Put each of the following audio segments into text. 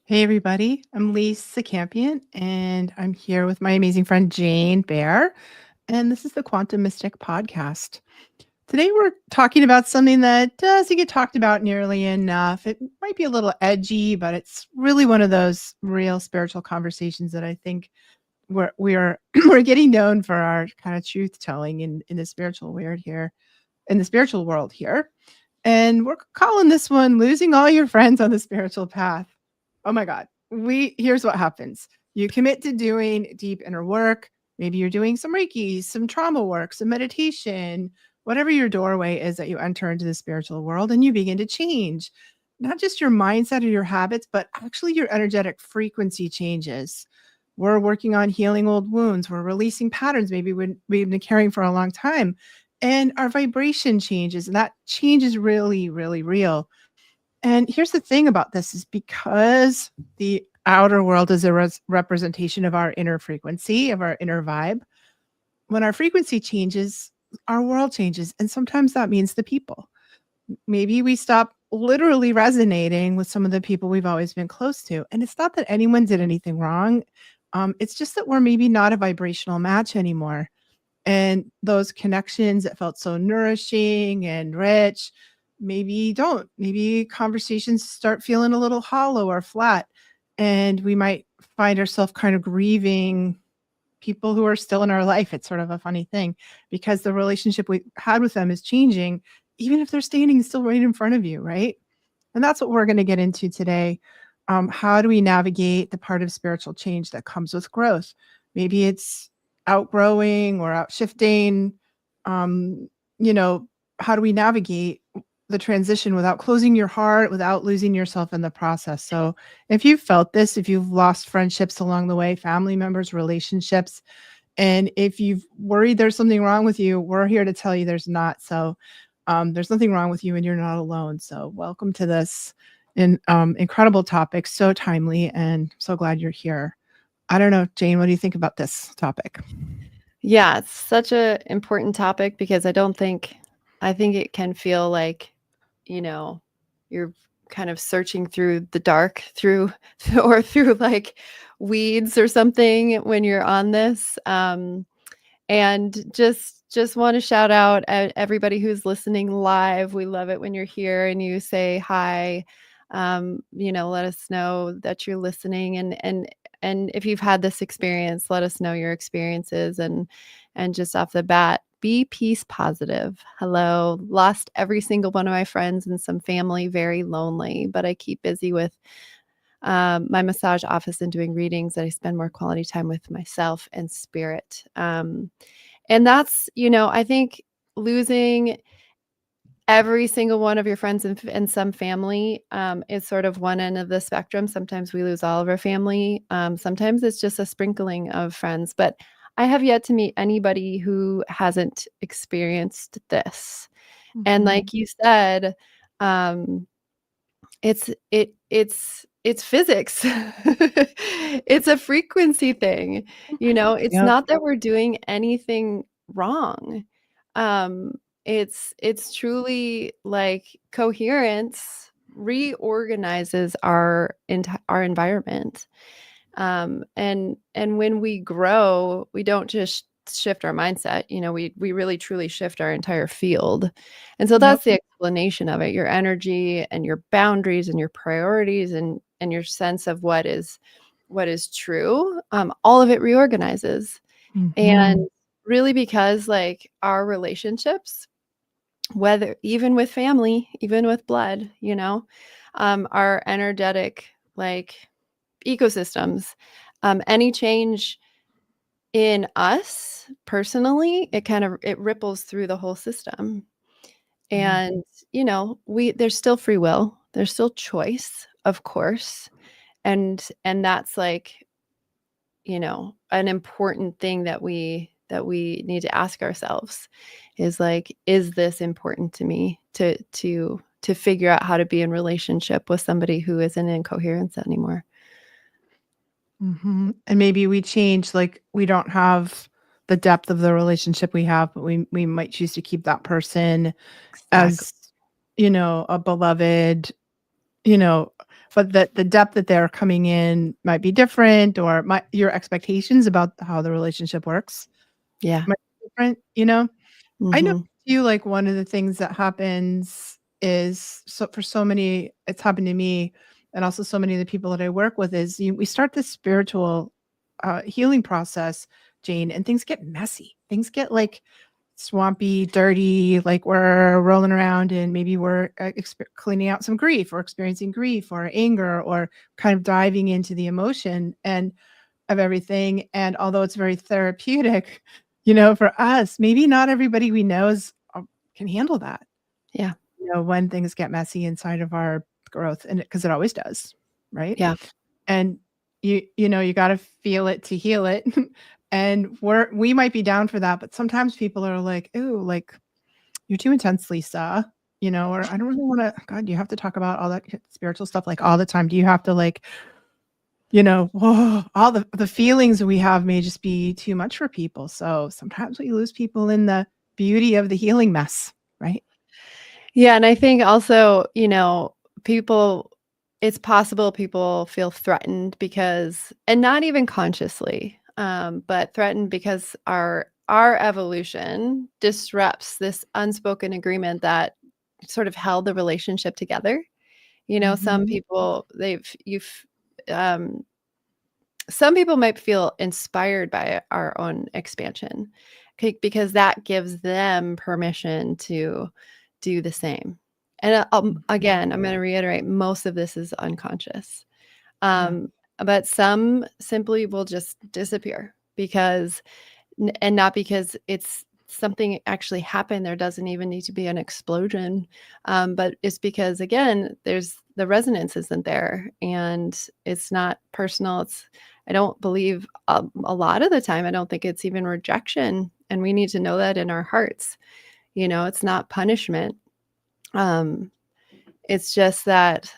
Hey, everybody. I'm Lisa Campion, and I'm here with my amazing friend Jane Bear. And this is the Quantum Mystic Podcast. Today, we're talking about something that doesn't get talked about nearly enough. It might be a little edgy, but it's really one of those real spiritual conversations that I think we're we're getting known for our kind of truth telling in the spiritual weird here, in the spiritual world here. And we're calling this one Losing All Your Friends on the Spiritual Path. Oh my God. Here's what happens. You commit to doing deep inner work. Maybe you're doing some Reiki, some trauma work, some meditation, whatever your doorway is that you enter into the spiritual world, and you begin to change. Not just your mindset or your habits, but actually your energetic frequency changes. We're working on healing old wounds. We're releasing patterns maybe we've been carrying for a long time, and our vibration changes, and that change is really, really real. And here's the thing about this is because the outer world is a representation of our inner frequency, of our inner vibe. When our frequency changes, our world changes. And sometimes that means the people. Maybe we stop literally resonating with some of the people we've always been close to. And it's not that anyone did anything wrong. It's just that we're maybe not a vibrational match anymore. And those connections that felt so nourishing and rich, maybe don't. Maybe conversations start feeling a little hollow or flat. And we might find ourselves kind of grieving people who are still in our life. It's sort of a funny thing because the relationship we had with them is changing, even if they're standing still right in front of you, right? And that's what we're going to get into today. How do we navigate the part of spiritual change that comes with growth? Maybe it's outgrowing or outshifting. Um, you know, how do we navigate the transition without closing your heart, without losing yourself in the process? So, if you've felt this, if you've lost friendships along the way, family members, relationships, and if you've worried there's something wrong with you, we're here to tell you there's not. So, there's nothing wrong with you and you're not alone. So, welcome to this incredible topic, so timely, and so glad you're here. I don't know, Jane, what do you think about this topic? Yeah, it's such a important topic because I think it can feel like, you're kind of searching through the dark through or through like weeds or something when you're on this. And just want to shout out at everybody who's listening live. We love it when you're here and you say hi. Let us know that you're listening, and if you've had this experience, let us know your experiences, and just off the bat, be peace positive. Hello. Lost every single one of my friends and some family, very lonely, but I keep busy with my massage office and doing readings that I spend more quality time with myself and spirit. And that's, I think losing every single one of your friends and some family is sort of one end of the spectrum. Sometimes we lose all of our family. Sometimes it's just a sprinkling of friends. But I have yet to meet anybody who hasn't experienced this. And like you said, um, it's physics. It's a frequency thing. It's Yep. not that we're doing anything wrong. Um, it's truly like coherence reorganizes our environment. And when we grow, we don't just shift our mindset. We really truly shift our entire field. And so Yep. that's the explanation of it. Your energy and your boundaries and your priorities and your sense of what is true, all of it reorganizes. And Mhm. really, because like our relationships, whether even with family, even with blood, are energetic like ecosystems. Any change in us personally, it ripples through the whole system. Yeah. And we there's still free will, there's still choice, of course. And that's like, an important thing that we need to ask ourselves is like, is this important to me to figure out how to be in relationship with somebody who isn't in coherence anymore? And maybe we change, like, we don't have the depth of the relationship we have, but we might choose to keep that person Exactly. as, a beloved, you know, but the depth that they're coming in might be different, or your expectations about how the relationship works Yeah. might be different, you know? I know Mhm. too, like, one of the things that happens is, so for so many, it's happened to me and also so many of the people that I work with, is we start this spiritual healing process, Jane, and things get messy. Things get like swampy, dirty, like we're rolling around and maybe we're cleaning out some grief or experiencing grief or anger or kind of diving into the emotion and of everything. And although it's very therapeutic, for us, maybe not everybody we know can handle that. Yeah. When things get messy inside of our growth, and because it always does, right? Yeah. And you got to feel it to heal it. And we might be down for that, but sometimes people are like, "Ooh, like you're too intense, Lisa." Or I don't really want to. God, you have to talk about all that spiritual stuff like all the time. Do you have to like, whoa, all the feelings we have may just be too much for people. So sometimes we lose people in the beauty of the healing mess, right? Yeah, and I think also, people it's possible people feel threatened because, and not even consciously, but threatened because our evolution disrupts this unspoken agreement that sort of held the relationship together. Some Mhm. people some people might feel inspired by our own expansion, because that gives them permission to do the same. And Mhm. again, I'm going to reiterate, most of this is unconscious. Yeah. But some simply will just disappear because, and not because it's something actually happened. There doesn't even need to be an explosion. But it's because, again, there's the resonance isn't there and it's not personal. I don't believe a lot of the time, I don't think it's even rejection. And we need to know that in our hearts. It's not punishment. Um, it's just that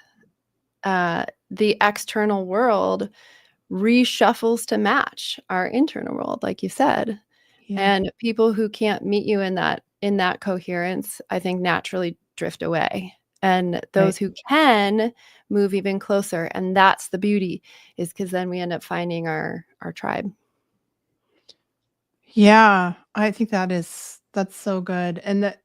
the external world reshuffles to match our internal world, like you said. Yeah. And people who can't meet you in that coherence, I think naturally drift away. And Right. those who can move even closer, and that's the beauty, is because then we end up finding our tribe. Yeah, I think that's so good, and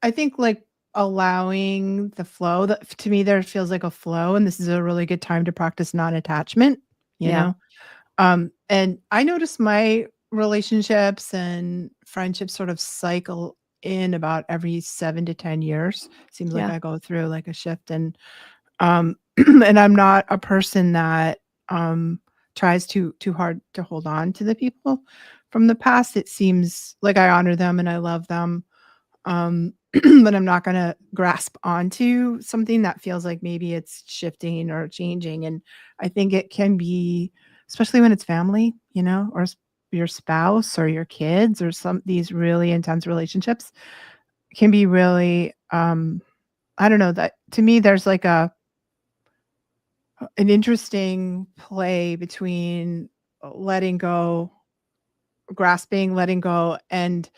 I think, like, allowing the flow, that to me, there feels like a flow, and this is a really good time to practice non-attachment, you Yeah. know? And I notice my relationships and friendships sort of cycle in about every 7 to 10 years. Seems like Yeah. I go through, like, a shift, and um, and I'm not a person that, tries too hard to hold on to the people from the past. It seems like I honor them and I love them, but I'm not gonna grasp onto something that feels like maybe it's shifting or changing, and I think it can be, especially when it's family, or your spouse or your kids or some these really intense relationships can be really, I don't know, that to me, there's like an interesting play between letting go, grasping, letting go, and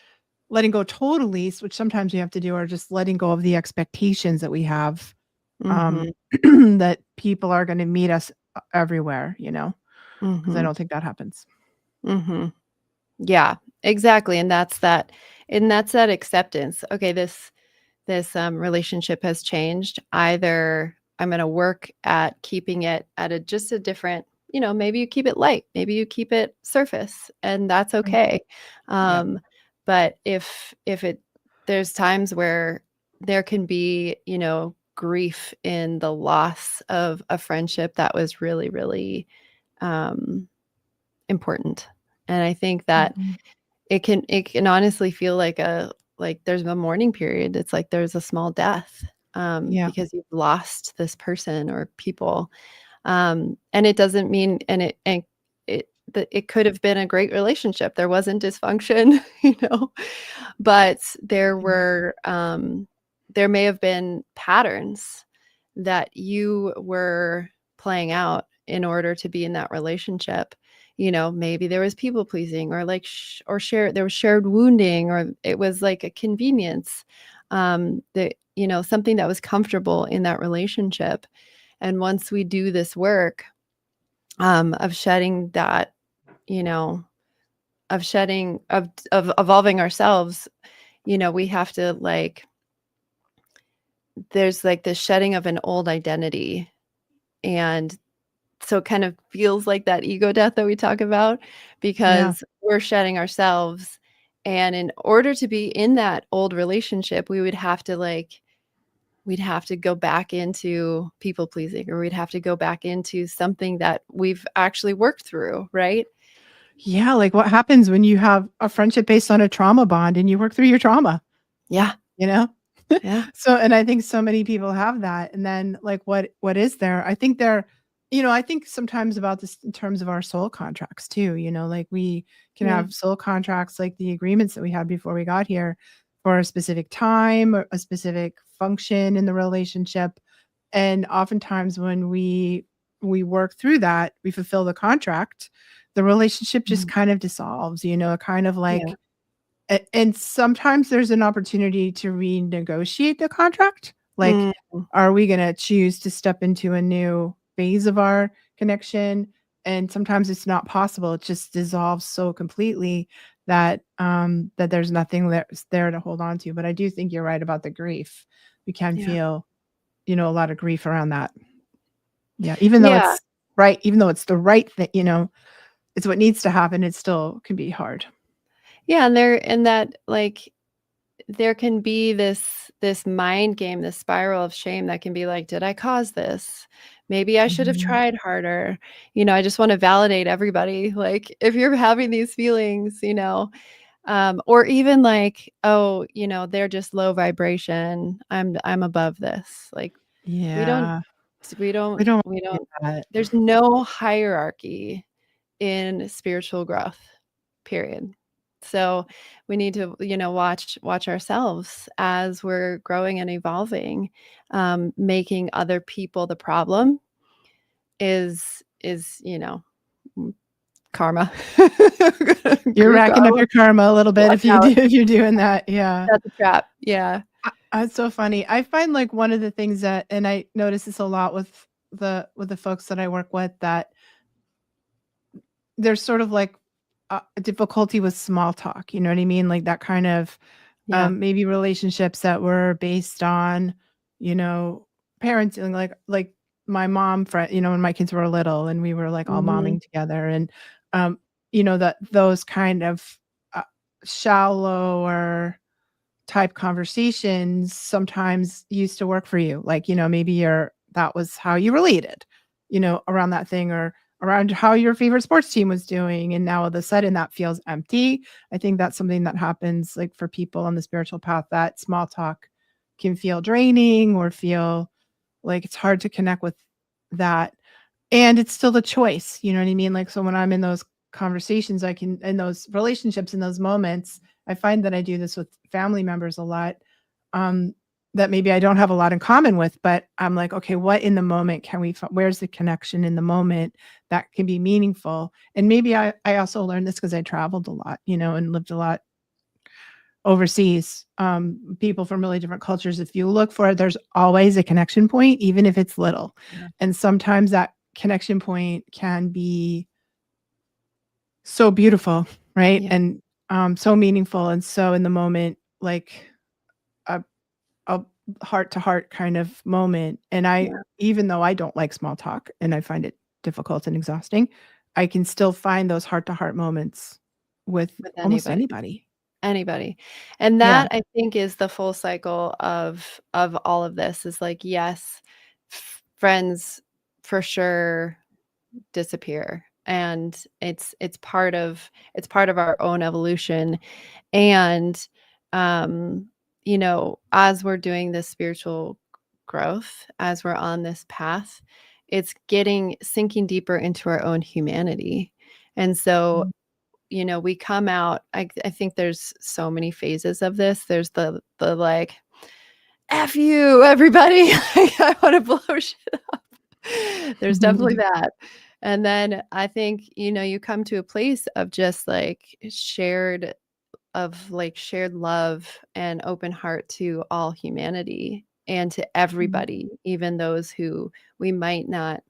letting go totally, which sometimes you have to do, or just letting go of the expectations that we have, Mhm. that people are gonna meet us everywhere, because I Mhm. don't think that happens. Mhm. Yeah, exactly. And that's that acceptance. Okay, this relationship has changed. Either I'm going to work at keeping it at just a different, maybe you keep it light, maybe you keep it surface, and that's Right. okay. Yeah. um but if it there's times where there can be, grief in the loss of a friendship that was really, really um important. And I think that Mhm. it can honestly feel like there's a mourning period. It's like there's a small death, Yeah. because you've lost this person or people. And it doesn't mean, it could have been a great relationship. There wasn't dysfunction, but there may have been patterns that you were playing out in order to be in that relationship. Maybe there was people pleasing, or like there was shared wounding, or it was like a convenience, that something that was comfortable in that relationship. And once we do this work of shedding that, you know, of shedding of evolving ourselves, we have to like there's like the shedding of an old identity. And so it kind of feels like that ego death that we talk about, Yeah. because we're shedding ourselves. And in order to be in that old relationship, we'd have to go back into people pleasing, or we'd have to go back into something that we've actually worked through, right? Yeah, like, what happens when you have a friendship based on a trauma bond and you work through your trauma, Yeah. you know? Yeah. So and I think so many people have that, and then, like, what is there? I think I think sometimes about this in terms of our soul contracts too, like, we can Yeah. have soul contracts, like the agreements that we had before we got here for a specific time or a specific function in the relationship, and oftentimes when we work through that, we fulfill the contract, the relationship just Mhm. kind of dissolves, kind of Yeah. like and sometimes there's an opportunity to renegotiate the contract. Like, Mm. are we gonna choose to step into a new phase of our connection? And sometimes it's not possible. It just dissolves so completely that there's nothing that's there to hold on to. But I do think you're right about the grief. We can Yeah. feel, a lot of grief around that. Yeah, Yeah. even though it's the right thing, it's what needs to happen, it still can be hard. Yeah, and that like there can be this mind game, this spiral of shame that can be like, did I cause this? Maybe I should have Mhm. tried harder. I just want to validate everybody. Like, if you're having these feelings, or even like, oh, they're just low vibration. I'm above this. Like, we don't Yeah. we We don't don't we do don't that. there's no hierarchy in spiritual growth, period. So we need to, watch ourselves as we're growing and evolving. Making other people the problem is karma. You're Group racking up karma. your karma a little bit Watch if you out. do if you're doing that, yeah. That's a trap. Yeah. It's so funny. I find, like, one of the things that and I notice this a lot with the folks that I work with, that there's sort of, like, a difficulty with small talk, you know what I mean? Like, that kind of, Yeah. maybe relationships that were based on, you know, parenting, like my mom friend, when my kids were little and we were, like, all Mhm. momming together and, um, that those kind of, uh, shallower type conversations sometimes used to work for you. Like, maybe that was how you related, around that thing or around how your favorite sports team was doing. And now all of a sudden that feels empty. I think that's something that happens like for people on the spiritual path, that small talk can feel draining or feel like it's hard to connect with that. And it's still the choice, you know what I mean? Like, so when I'm in those conversations, I can in those relationships, in those moments, I find that I do this with family members a lot, um, that maybe I don't have a lot in common with, but I'm like, "Okay, what in the moment can we where's the connection in the moment that can be meaningful?" And maybe I also learned this because I traveled a lot, and lived a lot overseas, people from really different cultures. If you look for it, there's always a connection point, even if it's little. Yeah. And sometimes that connection point can be so beautiful, right? Yeah. And so meaningful. And so in the moment, like a, a heart to heart kind of moment. And Yeah. even though I don't like small talk and I find it difficult and exhausting, I can still find those heart to heart moments with With almost anybody. anybody. Anybody. And Yeah. that, I think, is the full cycle of all of this, is like, yes, friends for sure disappear, and it's part of our own evolution. And as we're doing this spiritual growth, as we're on this path, it's getting sinking deeper into our own humanity. And so, Mm. we come out, I think there's so many phases of this. There's the like, F you, everybody. Like, I want to blow shit up. There's definitely that. And then I think, you come to a place of just like shared love and open heart to all humanity. and to everybody, even those who we might not,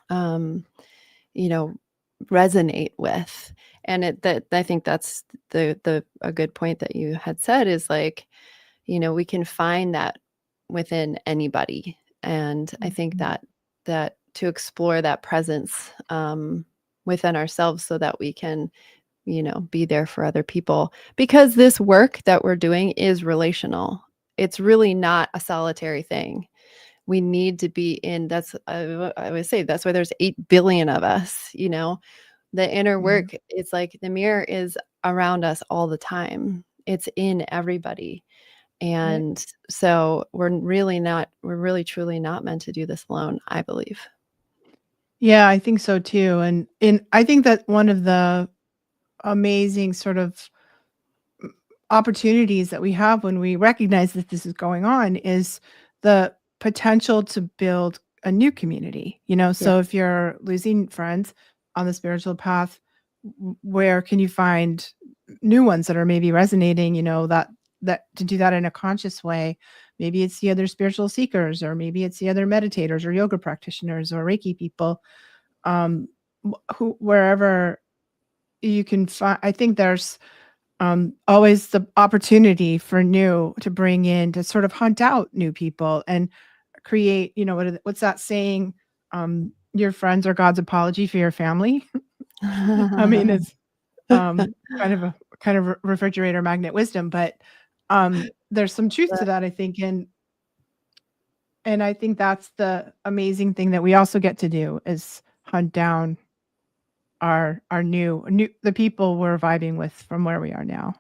um, you know, resonate with. And that I think that's the a good point that you had said is like, we can find that within anybody. And I think Mhm. that to explore that presence within ourselves so that we can, be there for other people. Because this work that we're doing is relational. It's really not a solitary thing. We need to be in that's I would say that's why there's 8 billion of us, the inner Yeah. work, it's like the mirror is around us all the time. It's in everybody. Right. And so we're really truly not meant to do this alone, I believe. Yeah, I think so too. And I think that one of the amazing sort of opportunities that we have when we recognize that this is going on is the potential to build a new community. Yeah. So if you're losing friends on the spiritual path, where can you find new ones that are maybe resonating, that to do that in a conscious way? Maybe it's the other spiritual seekers, or maybe it's the other meditators or yoga practitioners or Reiki people. Who wherever you can find, I think there's always the opportunity for new to bring in, to sort of hunt out new people and create, what's that saying? Your friends are God's apology for your family. I mean, it's kind of a refrigerator magnet wisdom, but there's some truth to that, I think. And I think that's the amazing thing that we also get to do, is hunt down our new the people we're vibing with from where we are now.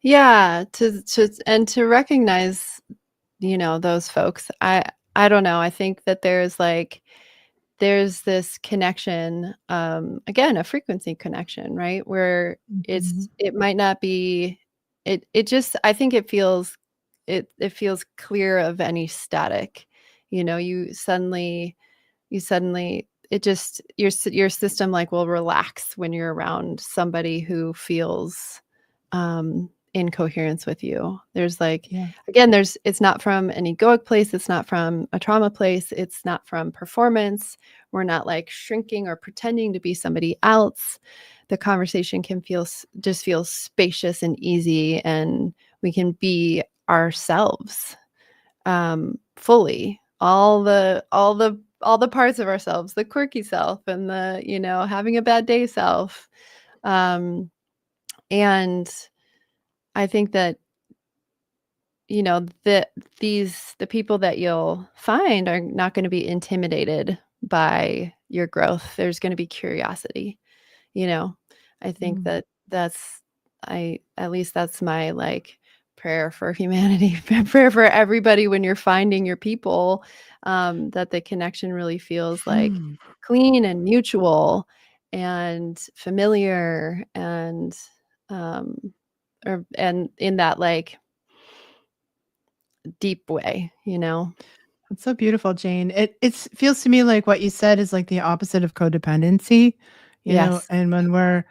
Yeah, to recognize, those folks. I don't know. I think that there's this connection, again, a frequency connection, right? Where Mhm. it might not be it just I think it feels clear of any static. You suddenly it just your system like will relax when you're around somebody who feels in coherence with you. There's like Yeah. again, it's not from an egoic place, it's not from a trauma place, it's not from performance. We're not like shrinking or pretending to be somebody else. The conversation can just feel spacious and easy, and we can be ourselves fully, all the parts of ourselves, the quirky self and the, having a bad day self. Um, and I think that, the people that you'll find are not going to be intimidated by your growth. There's going to be curiosity, you know. I think Mm. at least that's my like prayer for humanity, prayer for everybody when you're finding your people, that the connection really feels like Hmm. clean and mutual and familiar and um and in that like deep way. That's so beautiful, Jane. It feels to me like what you said is like the opposite of codependency, Yes. and when we're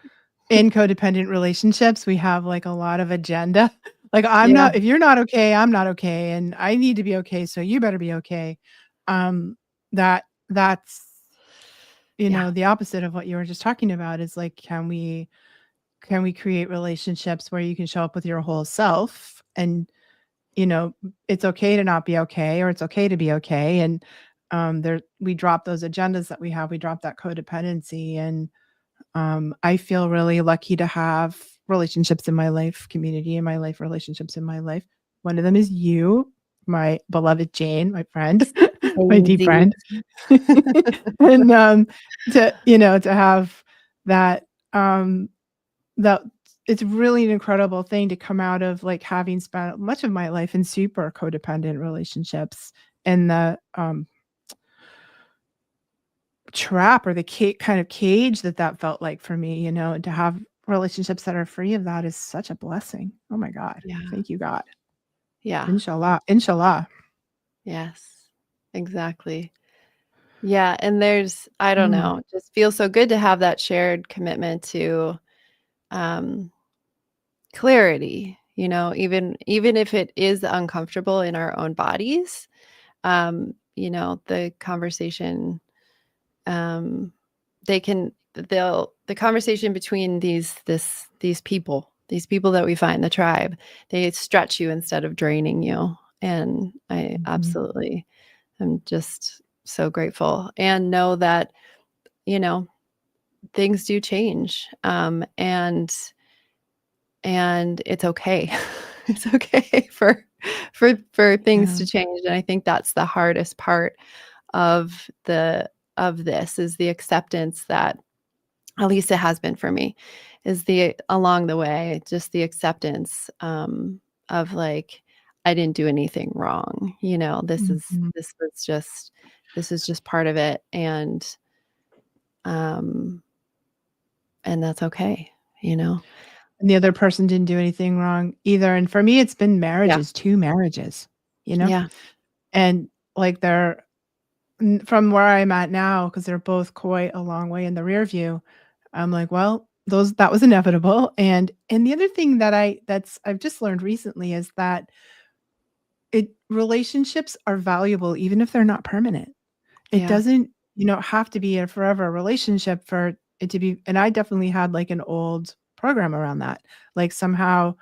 in codependent relationships, we have like a lot of agenda. Like, Yeah. if you're not okay, I'm not okay, and I need to be okay, so you better be okay. Um, that's Yeah. the opposite of what you were just talking about, is like, can we create relationships where you can show up with your whole self, and it's okay to not be okay, or it's okay to be okay. And there, we drop those agendas that we have, we drop that codependency. And I feel really lucky to have relationships in my life, community in my life, relationships in my life. One of them is you, my beloved Jane, my friend, my deep Samesies. friend. And to have that, um that it's really an incredible thing to come out of, like, having spent much of my life in super codependent relationships, and the trap, or the kind of cage that felt like for me, and to have relationships that are free of that is such a blessing. Oh my God. Yeah. Thank you, God. Yeah. Inshallah. Inshallah. Yes. Exactly. Yeah, and I don't Mm. know, it just feels so good to have that shared commitment to, um, clarity, even if it is uncomfortable in our own bodies. The conversation, um, the conversation between these people that we find, the tribe, they stretch you instead of draining you. And I Mhm. absolutely am just so grateful and know that, you know, things do change. And it's okay. It's okay for things Yeah. to change. And I think that's the hardest part of this is the acceptance that, at least it has been for me, is the along the way, just the acceptance of like, I didn't do anything wrong. Mhm. This is just part of it. Um and that's okay, you know. And the other person didn't do anything wrong either, and for me, it's been Yeah. marriages, 2 marriages, you know? Yeah. And, like, they're from where I'm at now, because 'cause they're both quite a long way in the rear view, I'm like, "Well, those that was inevitable," and the other thing that's I've just learned recently is that relationships are valuable even if they're not permanent. It Yeah. doesn't, have to be a forever relationship for it to be, and I definitely had, like, an old program around that. Like, somehow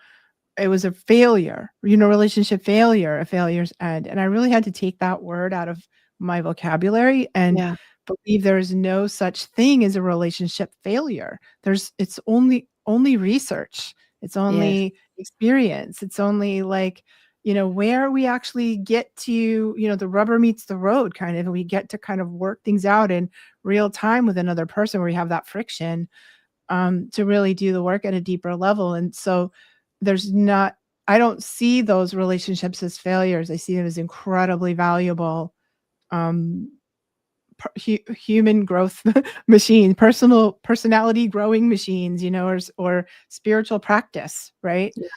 it was a failure, relationship failure, a failure's end, and I really had to take that word out of my vocabulary and Yeah. believe there is no such thing as a relationship failure. It's only research. It's Yes. only experience. It's only, like, where we actually get to, the rubber meets the road kind of, and we get to kind of work things out in real time with another person where we have that friction to really do the work at a deeper level. And so there's not, I don't see those relationships as failures. I see them as incredibly valuable um, human growth machine, personality growing machines, or spiritual practice, right? Yeah.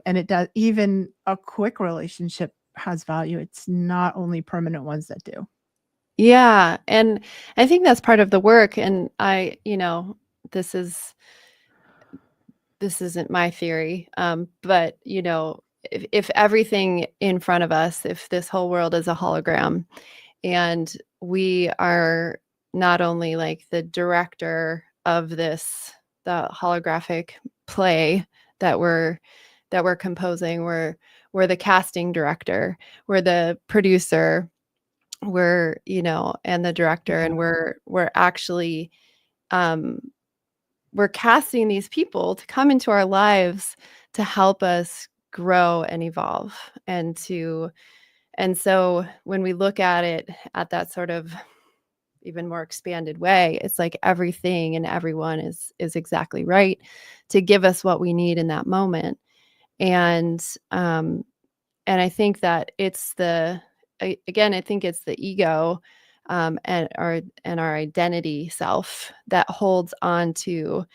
And it does, even a quick relationship has value. It's not only permanent ones that do. Yeah, and I think that's part of the work, and this is this isn't my theory, but, if everything in front of us, if this whole world is a hologram, and we are not only like the director of the holographic play that we're composing, we're the casting director, we're the producer, and the director, Yeah. and we're actually um we're casting these people to come into our lives to help us grow and evolve, and so when we look at it at that sort of even more expanded way, it's like everything and everyone is exactly right to give us what we need in that moment. And um and I think that again, I think it's the ego, and our identity self that holds on to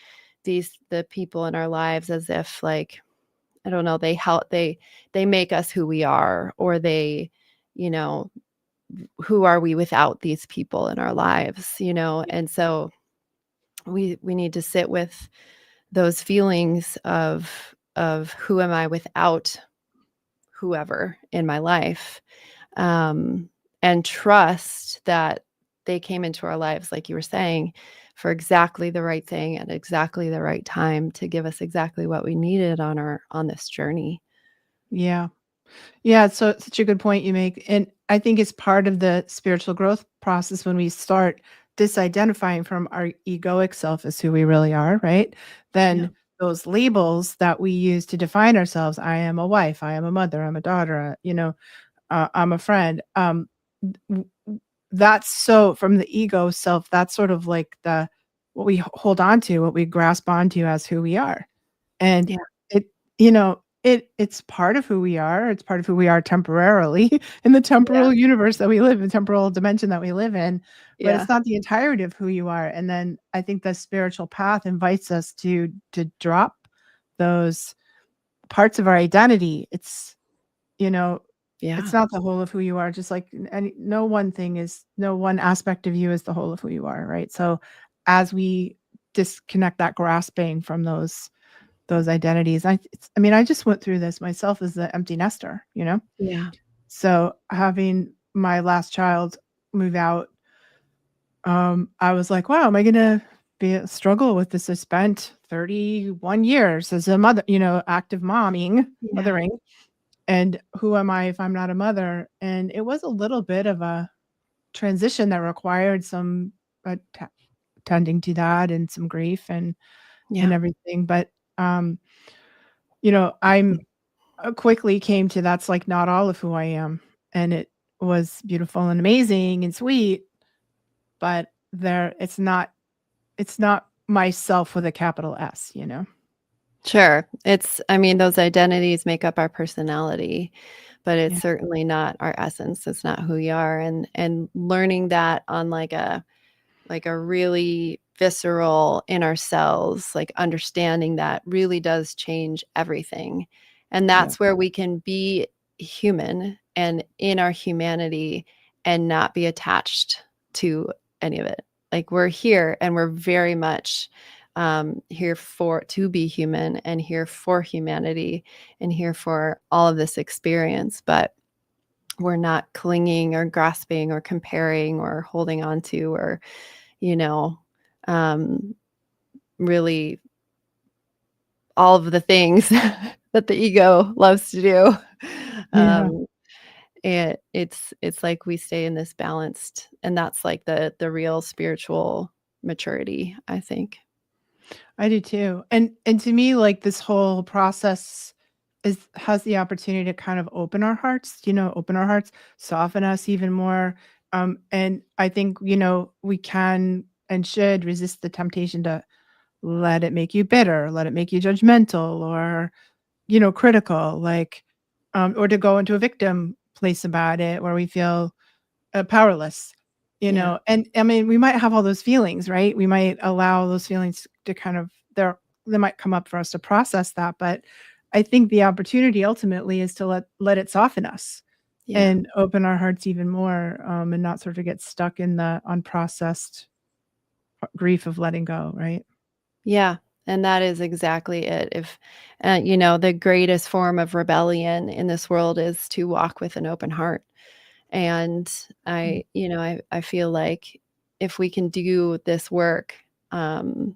the people in our lives as if, like, I don't know, they make us who we are, or you know who are we without these people in our lives. And so we need to sit with those feelings of who am I without whoever in my life, um, and trust that they came into our lives, like you were saying, for exactly the right thing at exactly the right time to give us exactly what we needed on this journey. Yeah. Yeah, so such a good point you make, and I think it's part of the spiritual growth process when we start disidentifying from our egoic self as who we really are, right? Yeah. Then those labels that we use to define ourselves, I am a wife, I am a mother, I'm a daughter, I'm a friend. W- w- that's so from the ego self, that's sort of like the what we hold on to, what we grasp onto as who we are. And Yeah. it it's part of who we are, it's part of who we are temporarily in the Yeah. temporal universe that we live in, temporal dimension that we live in, but Yeah. it's not the entirety of who you are, and then I think the spiritual path invites us to drop those parts of our identity. You know, it's Yeah. not the whole of who you are, just like no one aspect of you is the whole of who you are, right? So, as we disconnect that grasping from those those identities. I mean, I just went through this myself as the empty nester, you know? Yeah. So having my last child move out, I was like, wow, am I gonna be struggle with this? I spent 31 years as a mother, you know, active Yeah. mothering. And who am I if I'm not a mother? And it was a little bit of a transition that required some tending to that and some grief and Yeah. everything. But you know, I'm quickly came to that's like not all of who I am, and it was beautiful and amazing and sweet, but it's not myself with a capital S, you know? Sure. I mean, those identities make up our personality, but it's Yeah, certainly not our essence. It's not who we are. And learning that on like a really visceral in ourselves, like understanding that really does change everything. And yeah, that's where we can be human and in our humanity and not be attached to any of it. Like we're here and we're very much here for to be human and here for humanity and here for all of this experience. But we're not clinging or grasping or comparing or holding on to or you know, um, really all of the things that the ego loves to do. yeah. Um, it's like we stay in this balanced, and that's like the real spiritual maturity, I think. I do too. And to me, like this whole process has the opportunity to kind of open our hearts, you know, open our hearts, soften us even more. And I think, you know, we can and should resist the temptation to let it make you bitter, let it make you judgmental or, you know, critical, like, or to go into a victim place about it where we feel powerless, you Yeah. know, and I mean, we might have all those feelings, right? We might allow those feelings to kind of they might come up for us to process that, but I think the opportunity ultimately is to let it soften us Yeah. and open our hearts even more, and not sort of get stuck in the unprocessed grief of letting go, right? Yeah. And that is exactly it. If, you know, the greatest form of rebellion in this world is to walk with an open heart. And Mm. I feel like if we can do this work, and,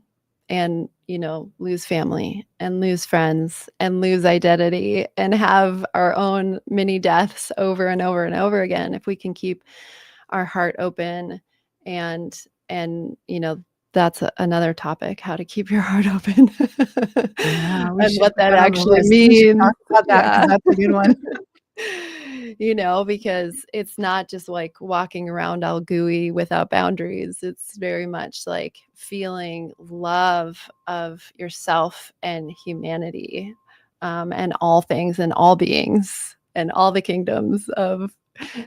lose family and lose friends and lose identity and have our own mini deaths over and over and over again, if we can keep our heart open and, that's another topic, how to keep your heart open Yeah, we and should what put that that on the actually list. We should talk means. about that because Yeah. that's a good one. Because it's not just like walking around all gooey without boundaries. It's very much like feeling love of yourself and humanity, and all things and all beings and all the kingdoms of,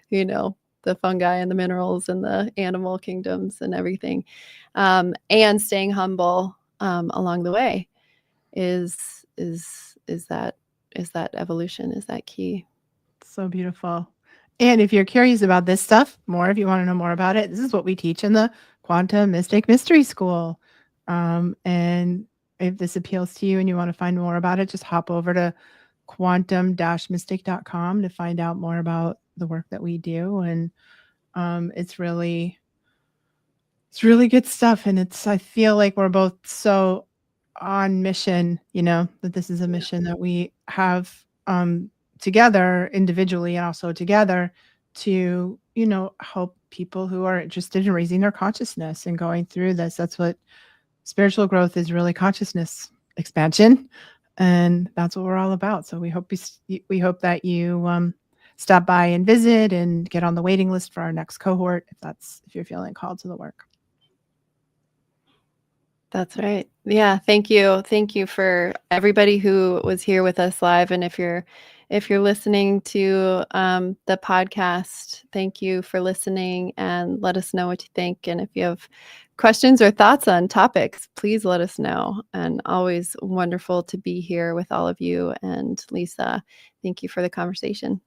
you know, the fungi and the minerals and the animal kingdoms and everything. And staying humble along the way is is that is that evolution, is that key. So beautiful. And if you're curious about this stuff more, if you want to know more about it, this is what we teach in the Quantum Mystic Mystery School. And if this appeals to you and you want to find more about it, just hop over to quantum-mystic.com to find out more about the work that we do. And it's really good stuff. And I feel like we're both so on mission, you know, that this is a Yeah. mission that we have together individually and also together to, you know, help people who are interested in raising their consciousness and going through this. That's what spiritual growth is, really consciousness expansion. And that's what we're all about. So we hope that you stop by and visit and get on the waiting list for our next cohort if you're feeling called to the work. That's right. Yeah, thank you. Thank you for everybody who was here with us live, and if you're listening to the podcast, thank you for listening, and let us know what you think. And if you have questions or thoughts on topics, please let us know. And always wonderful to be here with all of you. And Lisa, thank you for the conversation.